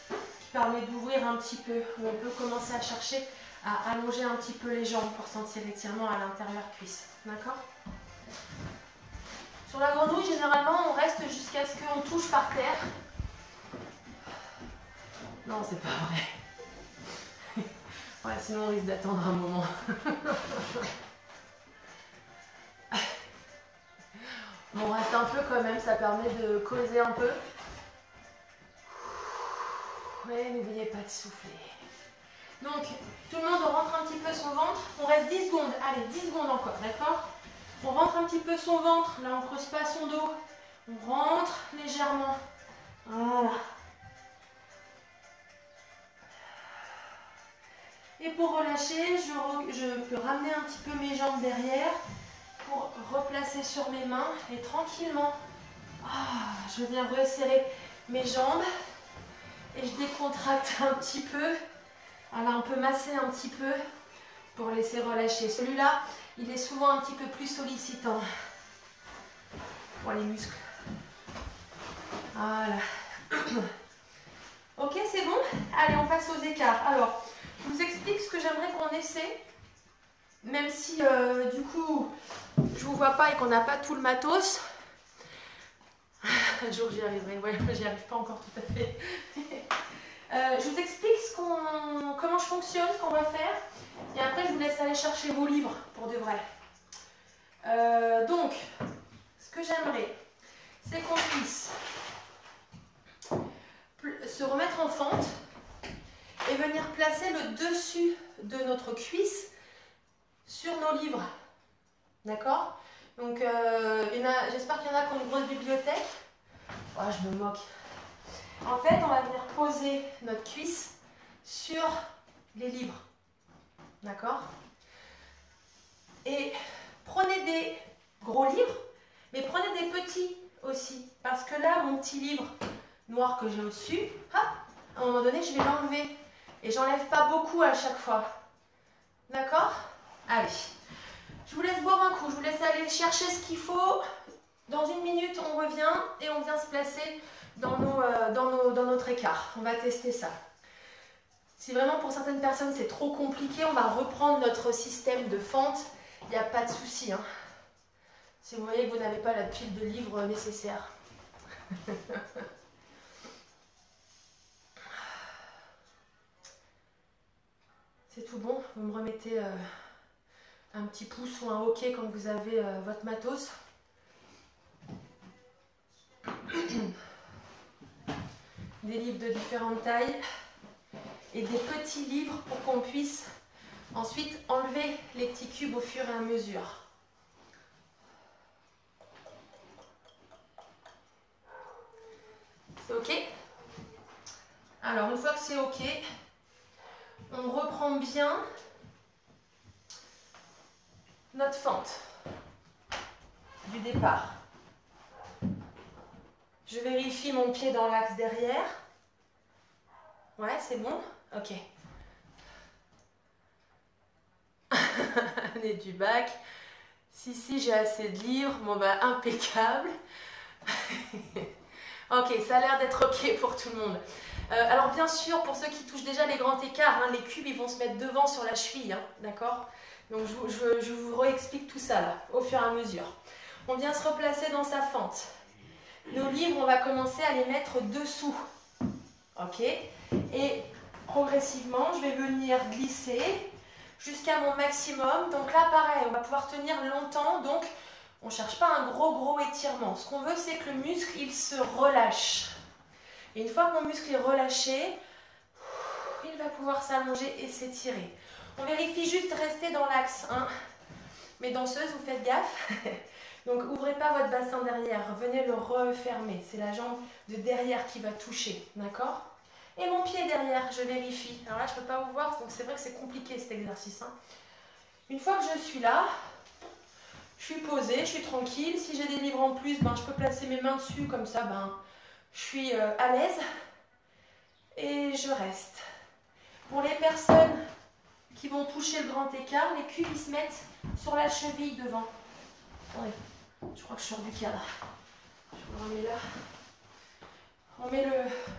qui permet d'ouvrir un petit peu, où on peut commencer à chercher à allonger un petit peu les jambes pour sentir l'étirement à l'intérieur cuisse. D'accord? Sur la grenouille, généralement, on reste jusqu'à ce qu'on touche par terre. Non, c'est pas vrai. Ouais, sinon on risque d'attendre un moment. Bon, on reste un peu quand même, ça permet de causer un peu. Ouais, n'oubliez pas de souffler. Donc, tout le monde rentre un petit peu son ventre. On reste 10 secondes. Allez, 10 secondes encore, d'accord? On rentre un petit peu son ventre. Là, on ne creuse pas son dos. On rentre légèrement. Voilà. Et pour relâcher, je peux ramener un petit peu mes jambes derrière pour replacer sur mes mains et tranquillement, je viens resserrer mes jambes et je décontracte un petit peu. Voilà, on peut masser un petit peu pour laisser relâcher. Celui-là, il est souvent un petit peu plus sollicitant pour les muscles. Voilà. Ok, c'est bon? Allez, on passe aux écarts. Alors, je vous explique ce que j'aimerais qu'on essaie. Même si, du coup, je ne vous vois pas et qu'on n'a pas tout le matos. Un jour, j'y arriverai. Ouais, j'y arrive pas encore tout à fait. Je vous explique comment je fonctionne, ce qu'on va faire. Et après, je vous laisse aller chercher vos livres pour de vrai. Donc, ce que j'aimerais, c'est qu'on puisse se remettre en fente et venir placer le dessus de notre cuisse sur nos livres. D'accord? Donc, j'espère qu'il y en a qui ont une grosse bibliothèque. Oh, je me moque. En fait, on va venir poser notre cuisse sur les livres. D'accord? Et prenez des gros livres, mais prenez des petits aussi. Parce que là, mon petit livre noir que j'ai au-dessus, hop, à un moment donné, je vais l'enlever. Et j'enlève pas beaucoup à chaque fois. D'accord? Allez. Je vous laisse boire un coup. Je vous laisse aller chercher ce qu'il faut. Dans une minute, on revient et on vient se placer dans notre écart. On va tester ça. Si vraiment pour certaines personnes c'est trop compliqué, on va reprendre notre système de fente. Il n'y a pas de souci. Hein. Si vous voyez que vous n'avez pas la pile de livres nécessaire. C'est tout bon. Vous me remettez un petit pouce ou un OK quand vous avez votre matos. Des livres de différentes tailles et des petits livres pour qu'on puisse ensuite enlever les petits cubes au fur et à mesure. C'est OK? Alors, une fois que c'est OK, on reprend bien notre fente du départ. Je vérifie mon pied dans l'axe derrière. Ouais, c'est bon? Ok. Année du bac. Si, j'ai assez de livres. Bon, bah, impeccable. Ok, ça a l'air d'être ok pour tout le monde. Alors, bien sûr, pour ceux qui touchent déjà les grands écarts, hein, les cubes, ils vont se mettre devant sur la cheville. Hein, d'accord? Donc, je vous réexplique tout ça, là, au fur et à mesure. On vient se replacer dans sa fente. Nos livres, on va commencer à les mettre dessous. Ok? Et progressivement, je vais venir glisser jusqu'à mon maximum. Donc là, pareil, on va pouvoir tenir longtemps. Donc, on ne cherche pas un gros étirement. Ce qu'on veut, c'est que le muscle, il se relâche. Et une fois que mon muscle est relâché, il va pouvoir s'allonger et s'étirer. On vérifie juste de rester dans l'axe. Hein. Mes danseuses, vous faites gaffe. Donc, ouvrez pas votre bassin derrière. Venez le refermer. C'est la jambe de derrière qui va toucher. D'accord? Et mon pied derrière, je vérifie. Alors là, je ne peux pas vous voir, donc c'est vrai que c'est compliqué cet exercice. Hein. Une fois que je suis là, je suis posée, je suis tranquille. Si j'ai des livres en plus, ben, je peux placer mes mains dessus, comme ça, ben, je suis à l'aise. Et je reste. Pour les personnes qui vont toucher le grand écart, les cubes, ils se mettent sur la cheville devant. Attendez, je crois que je sors du cadre. Je vous le remets là. On met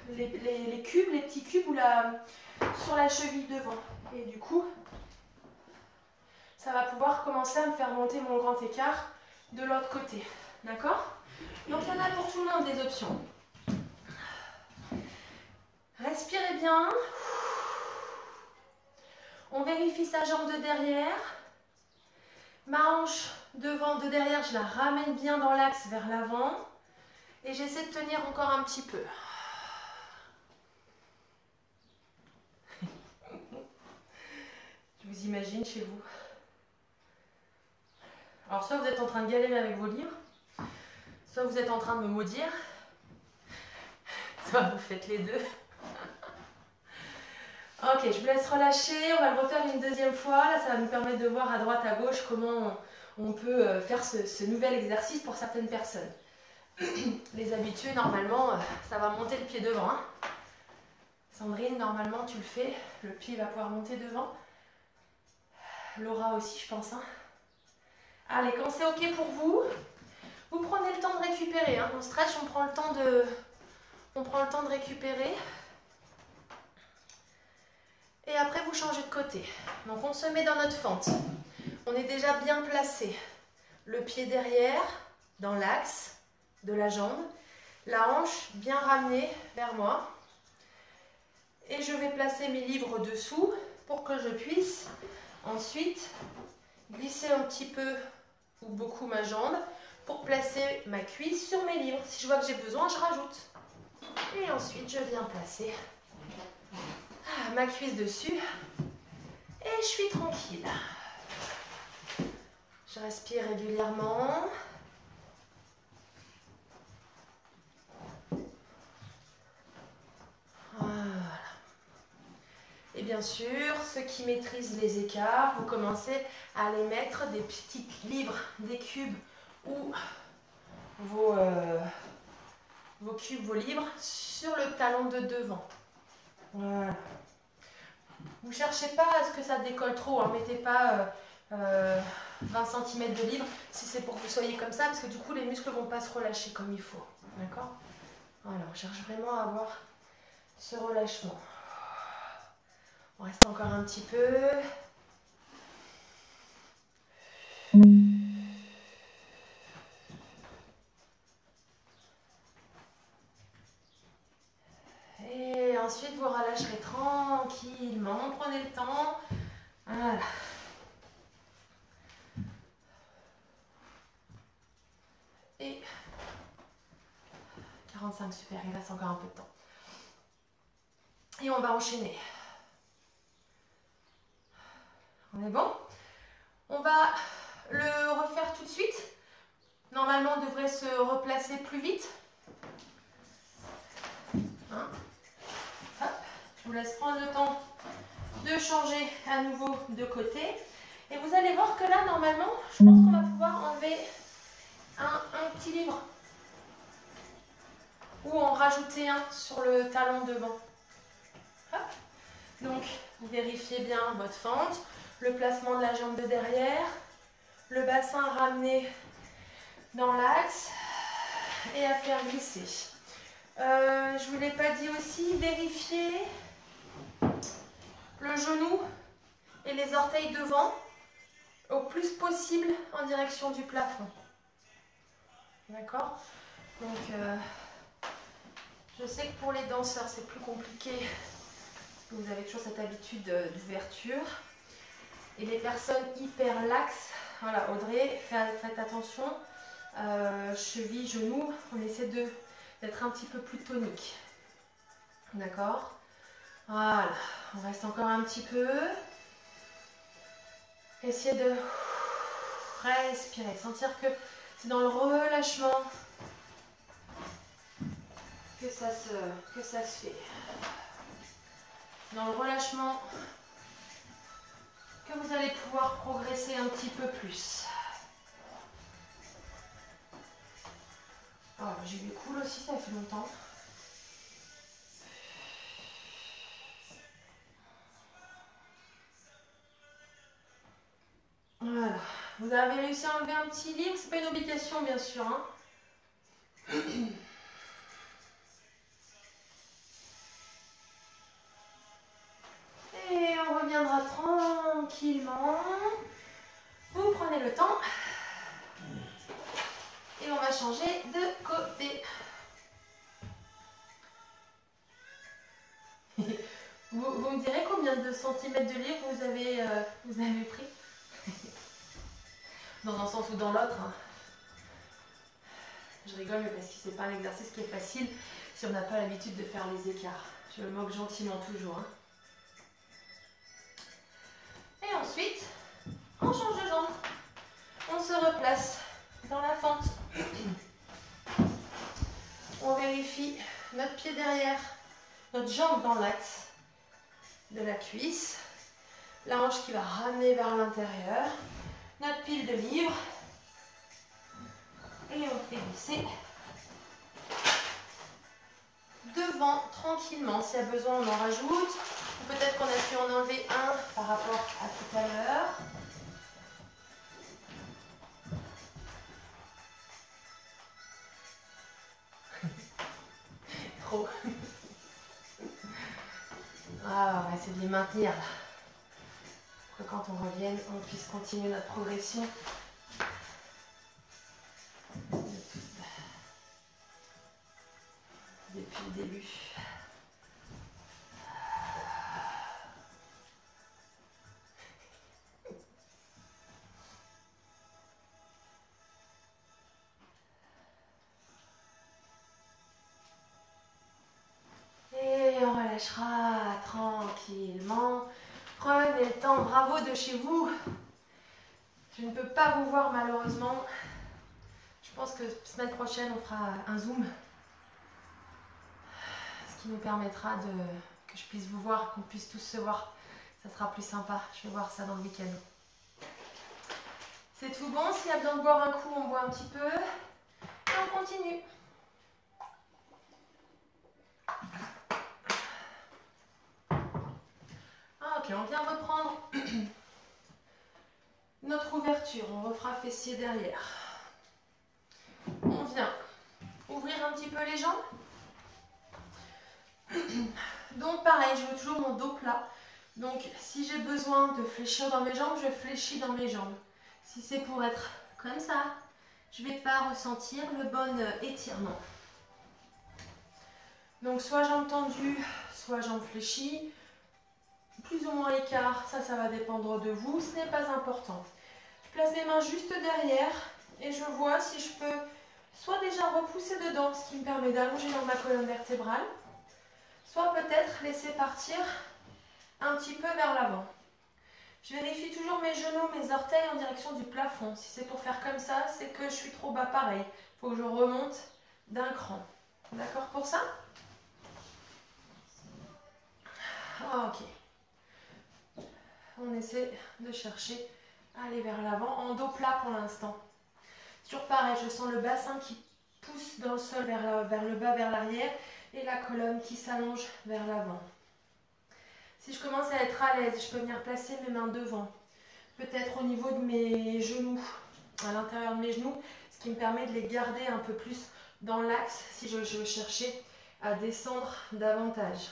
les cubes, les petits cubes sur la cheville devant. Et du coup, ça va pouvoir commencer à me faire monter mon grand écart de l'autre côté. D'accord? Donc, il y en a pour tout le monde des options. Respirez bien. On vérifie sa jambe de derrière. Ma hanche de derrière, je la ramène bien dans l'axe vers l'avant. Et j'essaie de tenir encore un petit peu. Je vous imagine chez vous. Alors, soit vous êtes en train de galérer avec vos livres, soit vous êtes en train de me maudire, soit vous faites les deux. Ok, je vous laisse relâcher. On va le refaire une deuxième fois. Là, ça va nous permettre de voir à droite, à gauche comment on peut faire ce nouvel exercice pour certaines personnes. Les habitués, normalement, ça va monter le pied devant. Hein. Sandrine, normalement, tu le fais. Le pied va pouvoir monter devant. Laura aussi, je pense. Hein. Allez, quand c'est OK pour vous, vous prenez le temps de récupérer. Hein. On stretch, on prend le temps de récupérer. Et après, vous changez de côté. Donc, on se met dans notre fente. On est déjà bien placé. Le pied derrière, dans l'axe de la jambe. La hanche bien ramenée vers moi. Et je vais placer mes livres dessous pour que je puisse ensuite glisser un petit peu ou beaucoup ma jambe pour placer ma cuisse sur mes livres. Si je vois que j'ai besoin, je rajoute. Et ensuite, je viens placer ma cuisse dessus et je suis tranquille. Je respire régulièrement. bien sûr, ceux qui maîtrisent les écarts, vous commencez à les mettre des petits livres, des cubes ou vos cubes, vos livres sur le talon de devant. Voilà. Vous ne cherchez pas à ce que ça décolle trop, hein. Mettez pas 20 cm de livre si c'est pour que vous soyez comme ça, parce que du coup les muscles ne vont pas se relâcher comme il faut. D'accord? Voilà, on cherche vraiment à avoir ce relâchement. On reste encore un petit peu. Et ensuite, vous relâcherez tranquillement. Prenez le temps. Voilà. Et 45, super. Il reste encore un peu de temps. Et on va enchaîner. On est bon? On va le refaire tout de suite. Normalement, on devrait se replacer plus vite. Hein? Hop. Je vous laisse prendre le temps de changer à nouveau de côté. Et vous allez voir que là, normalement, je pense qu'on va pouvoir enlever un petit livre. Ou en rajouter un sur le talon devant. Hop. Donc, vous vérifiez bien votre fente, le placement de la jambe de derrière, le bassin ramené dans l'axe et à faire glisser. Je ne vous l'ai pas dit aussi, vérifiez le genou et les orteils devant au plus possible en direction du plafond. D'accord? Donc, je sais que pour les danseurs, c'est plus compliqué. Vous avez toujours cette habitude d'ouverture. Et les personnes hyper laxes, voilà, Audrey, faites attention. Cheville, genoux, on essaie d'être un petit peu plus tonique. D'accord? Voilà, on reste encore un petit peu. Essayez de respirer, sentir que c'est dans le relâchement que ça se fait. Dans le relâchement que vous allez pouvoir progresser un petit peu plus. Oh, j'ai eu cool aussi, ça fait longtemps. Voilà. Vous avez réussi à enlever un petit livre, c'est pas une obligation bien sûr. Hein. Et on reviendra tranquillement. Vous prenez le temps. Et on va changer de côté. Vous me direz combien de centimètres de livre vous avez pris? Dans un sens ou dans l'autre. Hein. Je rigole, mais parce que c'est pas un exercice qui est facile si on n'a pas l'habitude de faire les écarts. Je me moque gentiment toujours. Hein. Et ensuite, on change de jambe. On se replace dans la fente. On vérifie notre pied derrière, notre jambe dans l'axe de la cuisse. La hanche qui va ramener vers l'intérieur. Notre pile de livres. Et on fait glisser devant tranquillement. S'il y a besoin, on en rajoute. Ou peut-être qu'on a pu en enlever un par rapport à tout à l'heure. Trop. Ah, on va essayer de les maintenir là. Pour que quand on revienne, on puisse continuer notre progression. Depuis le début. Et on relâchera tranquillement. Prenez le temps, bravo de chez vous. Je ne peux pas vous voir malheureusement. Je pense que semaine prochaine on fera un zoom. Ce qui nous permettra que je puisse vous voir, qu'on puisse tous se voir Ça sera plus sympa. Je vais voir ça dans le week-end. C'est tout bon. S'il y a besoin de boire un coup, on boit un petit peu. Et on continue. Ok, on vient reprendre notre ouverture. On refera fessier derrière. On vient ouvrir un petit peu les jambes. Donc pareil, je veux toujours mon dos plat. Donc si j'ai besoin de fléchir dans mes jambes, je fléchis dans mes jambes. Si c'est pour être comme ça, je ne vais pas ressentir le bon étirement. Donc soit jambes tendues, soit jambes fléchies. Plus ou moins écart, ça va dépendre de vous, ce n'est pas important. Je place mes mains juste derrière et je vois si je peux soit déjà repousser dedans, ce qui me permet d'allonger dans ma colonne vertébrale, soit peut-être laisser partir un petit peu vers l'avant. Je vérifie toujours mes genoux, mes orteils en direction du plafond. Si c'est pour faire comme ça, c'est que je suis trop bas pareil. Il faut que je remonte d'un cran. D'accord pour ça? Ok. On essaie de chercher à aller vers l'avant, en dos plat pour l'instant. Toujours pareil, je sens le bassin qui pousse dans le sol vers le bas, vers l'arrière, et la colonne qui s'allonge vers l'avant. Si je commence à être à l'aise, je peux venir placer mes mains devant, peut-être au niveau de mes genoux, à l'intérieur de mes genoux, ce qui me permet de les garder un peu plus dans l'axe si je veux chercher à descendre davantage.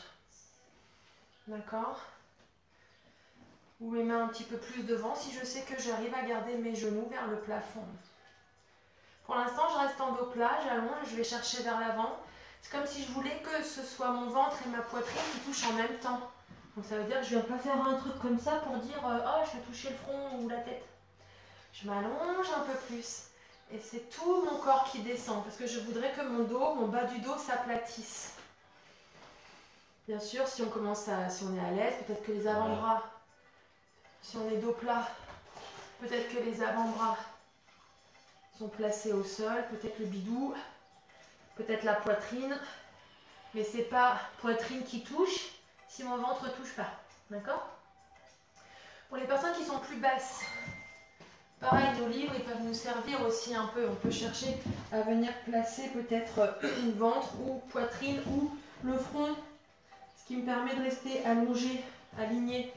D'accord? Ou mes mains un petit peu plus devant si je sais que j'arrive à garder mes genoux vers le plafond. Pour l'instant, je reste en dos plat, j'allonge, je vais chercher vers l'avant. C'est comme si je voulais que ce soit mon ventre et ma poitrine qui touchent en même temps. Donc ça veut dire que je ne viens pas faire un truc comme ça pour dire « Oh, je vais toucher le front ou la tête ». Je m'allonge un peu plus. Et c'est tout mon corps qui descend parce que je voudrais que mon dos, mon bas du dos s'aplatisse. Bien sûr, si on est à l'aise, peut-être que les avant-bras, si on est dos plat, peut-être que les avant-bras sont placés au sol, peut-être le bidou, peut-être la poitrine, mais c'est pas poitrine qui touche si mon ventre ne touche pas, d'accord? Pour les personnes qui sont plus basses, pareil, nos livres, ils peuvent nous servir aussi un peu, on peut chercher à venir placer peut-être ventre ou poitrine ou le front, ce qui me permet de rester allongé, aligné,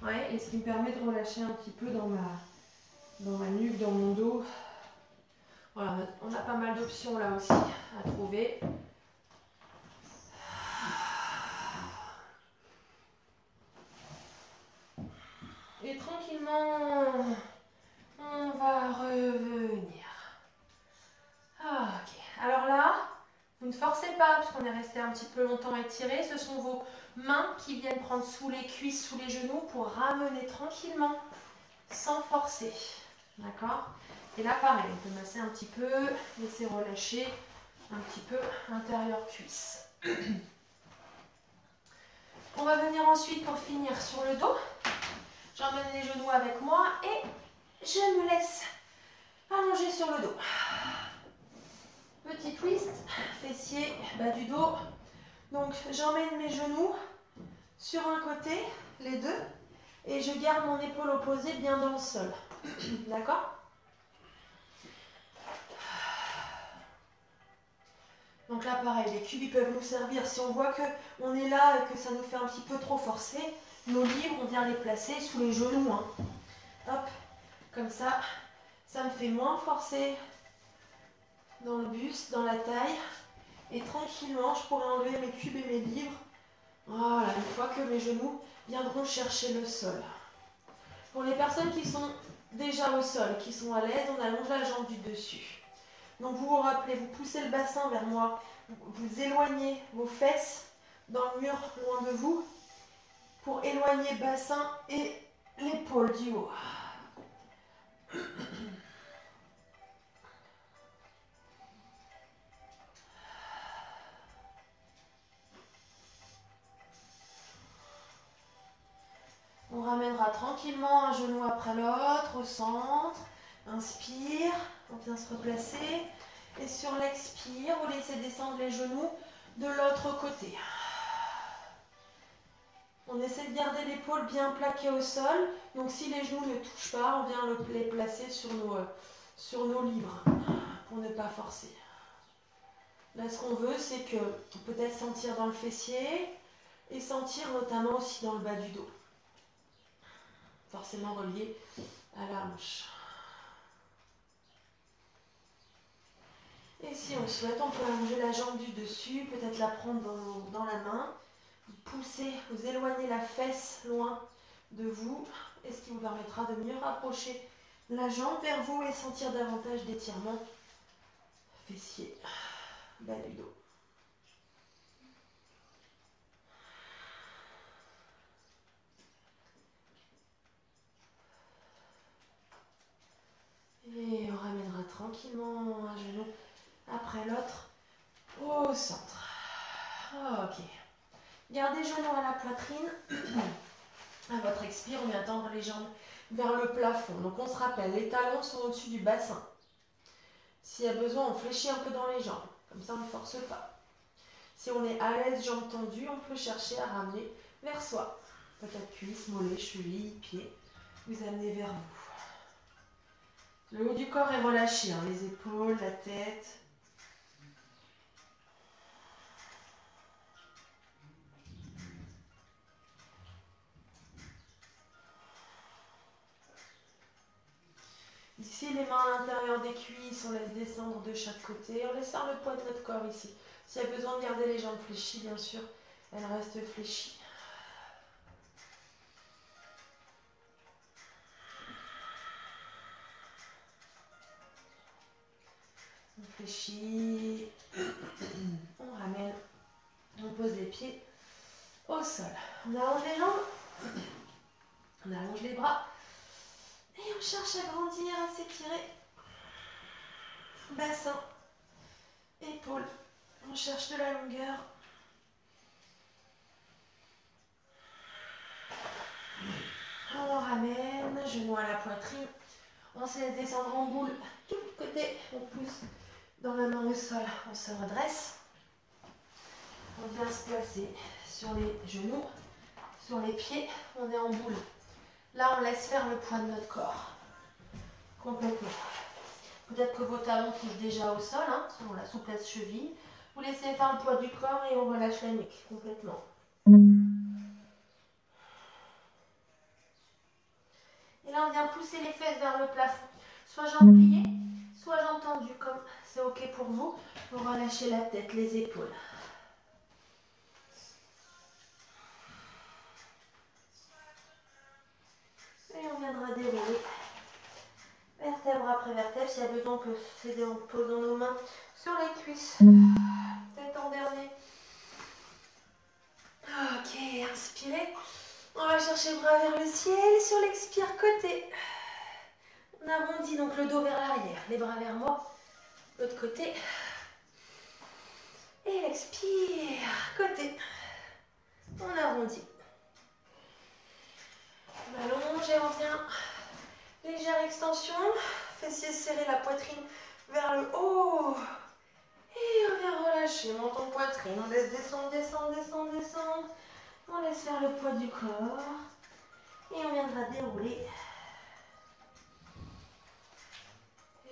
ouais, et ce qui me permet de relâcher un petit peu dans ma nuque, dans mon dos. Voilà, on a pas mal d'options là aussi à trouver. Et tranquillement, on va revenir. Ok, alors là, vous ne forcez pas parce qu'on est resté un petit peu longtemps étiré. Ce sont vos mains qui viennent prendre sous les cuisses, sous les genoux pour ramener tranquillement, sans forcer. D'accord? Et là, pareil, on peut masser un petit peu, laisser relâcher un petit peu intérieur cuisse. On va venir ensuite pour finir sur le dos. J'emmène les genoux avec moi et je me laisse allonger sur le dos. Petit twist, fessier, bas du dos. Donc j'emmène mes genoux sur un côté, les deux, et je garde mon épaule opposée bien dans le sol. D'accord? Donc là, pareil, les cubes ils peuvent nous servir. Si on voit qu'on est là et que ça nous fait un petit peu trop forcer, nos livres, on vient les placer sous les genoux. Hein. Hop, comme ça, ça me fait moins forcer dans le buste, dans la taille. Et tranquillement, je pourrai enlever mes cubes et mes livres. Voilà, une fois que mes genoux viendront chercher le sol. Pour les personnes qui sont déjà au sol, qui sont à l'aise, on allonge la jambe du dessus. Donc vous vous rappelez, vous poussez le bassin vers moi, vous éloignez vos fesses dans le mur loin de vous pour éloigner bassin et l'épaule du haut. On ramènera tranquillement un genou après l'autre au centre. Inspire, on vient se replacer. Et sur l'expire, vous laissez descendre les genoux de l'autre côté. On On essaie de garder l'épaule bien plaquée au sol. Donc si les genoux ne touchent pas, on vient les placer sur nos livres pour ne pas forcer. Là, ce qu'on veut, c'est que peut-être sentir dans le fessier et sentir notamment aussi dans le bas du dos. Forcément relié à la hanche. Et si on souhaite, on peut allonger la jambe du dessus, peut-être la prendre dans la main. Vous poussez, vous éloignez la fesse loin de vous, et ce qui vous permettra de mieux rapprocher la jambe vers vous et sentir davantage d'étirement fessier, bas du dos. Et on ramènera tranquillement un genou après l'autre au centre. Ok. Gardez genou à la poitrine. À votre expire, on vient tendre les jambes vers le plafond. Donc on se rappelle, les talons sont au-dessus du bassin. S'il y a besoin, on fléchit un peu dans les jambes. Comme ça, on ne force pas. Si on est à l'aise, jambes tendues, on peut chercher à ramener vers soi. Peut-être cuisse, mollet, cheville, pied. Vous amenez vers vous. Le haut du corps est relâché, hein, les épaules, la tête. D'ici, les mains à l'intérieur des cuisses, on laisse descendre de chaque côté. On laisse faire le poids de notre corps ici. S'il y a besoin de garder les jambes fléchies, bien sûr, elles restent fléchies. On fléchit, on ramène, on pose les pieds au sol. On allonge les jambes, on allonge les bras et on cherche à grandir, à s'étirer. Bassin, épaules, on cherche de la longueur. On ramène, genou à la poitrine. On se laisse descendre en boule. Tout de côté, on pousse dans la main au sol. On se redresse. On vient se placer sur les genoux, sur les pieds. On est en boule. Là, on laisse faire le poids de notre corps. Complètement. Peut-être que vos talons touchent déjà au sol, hein, selon la souplesse cheville. Vous laissez faire le poids du corps et on relâche la nuque complètement. Et là, on vient pousser les fesses vers le plafond. Soit jambes pliées, soit jambes tendues, comme c'est OK pour vous. Vous relâchez la tête, les épaules. Et on viendra dérouler vertèbre après vertèbre. S'il y a besoin, on peut s'aider en posant nos mains sur les cuisses. Tête en dernier. Ok, inspirez. On va chercher bras vers le ciel. Sur l'expire, côté. On arrondit donc le dos vers l'arrière, les bras vers moi. L'autre côté. Et l'expire, côté. On arrondit. On allonge et on vient. Légère extension. Fessiers serrés, la poitrine vers le haut. Et on vient relâcher, menton poitrine. On laisse descendre, descendre, descendre, descendre. On laisse faire le poids du corps. Et on viendra dérouler.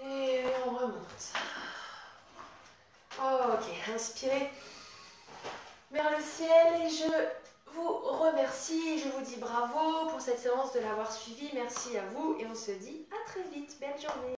Et on remonte. Ok, inspirez vers le ciel et je vous remercie. Je vous dis bravo pour cette séance de l'avoir suivi. Merci à vous et on se dit à très vite. Belle journée.